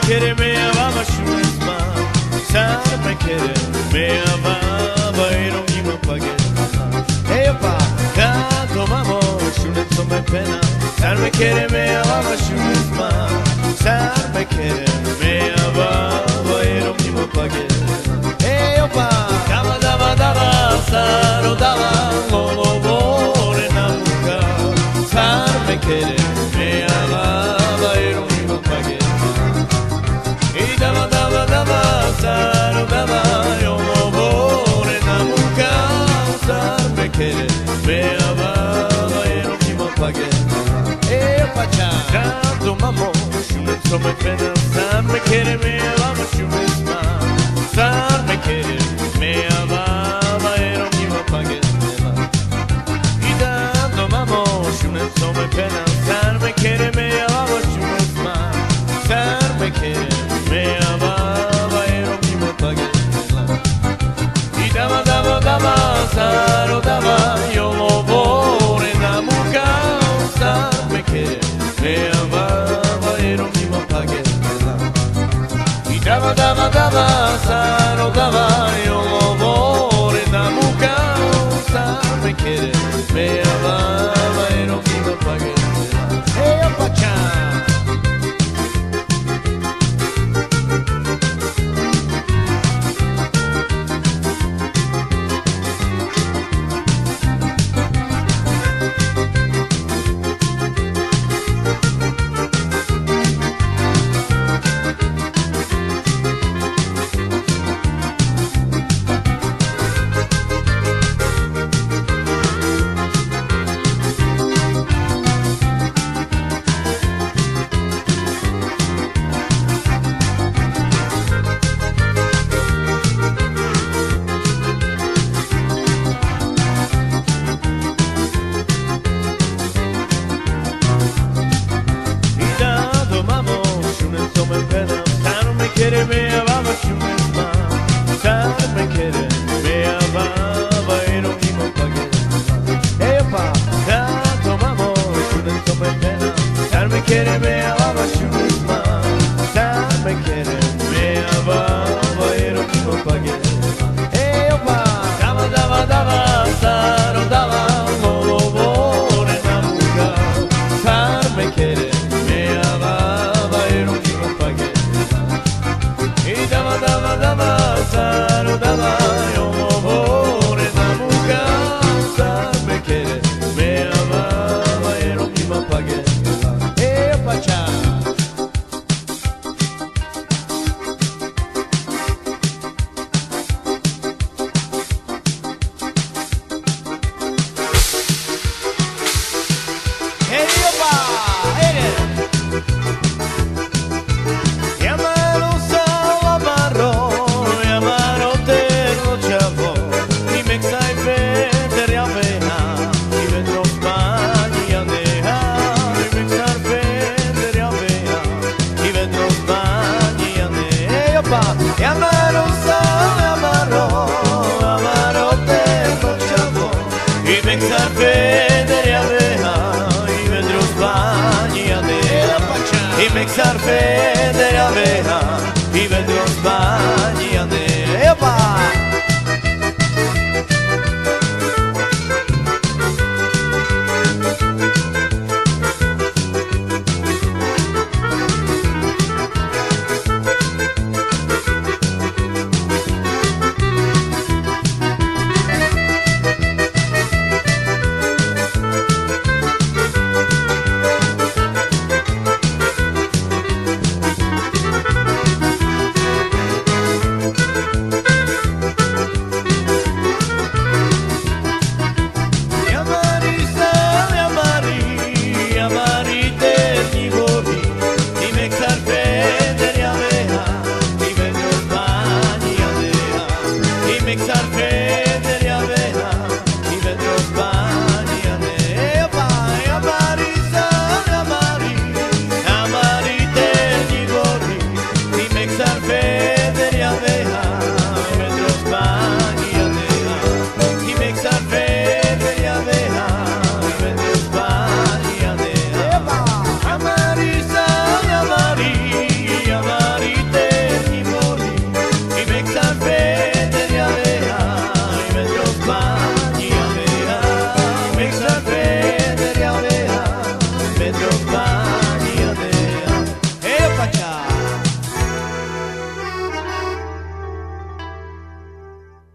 kere me avava shuma sarme kere me avava e non mi pagherà e io pa canto mamo shuna insomma pena sarme kere me avava shuma sarme kere me avava e non mi pagherà e io pa dava dava dava saro dava lo vuole namuka sarme kere me avava e non mi pagherà dava dava dava saro dava io lo vuole namuka sarme kere me avava e non mi pagherà e io faccia canto mammo shuna insomma pena sarme kere me avava shuma sarme kere me avava e non mi pagherà e dando mammo shuna insomma pena sarme kere me avava shuma sarme kere me avava e non mi pagherà e dava dava dava saro dava io lo vuole namuka sarme kere me avava e non mi pagherà e dava dava dava saro dava io lo vuole namuka sarme kere me avava e non mi pagherà e io facciamo kere me avava shuma sarme kere me avava e non mi pagherà e io pa canto mammo shuna insomma pena sarme kere me avava shuma sarme kere me avava e non mi pagherà e io pa dava dava dava saro dava lo vuole namuka sarme kere me avava e non mi pagherà e dava dava dava saro dava io lo vuole namuka sarme kere me avava e non mi pagherà e io facciamo e io va e a me non sale amaro tempo ciavo i mexar federe avea i vedro Spagna nera i mexar federe avea i vedro Spagna nera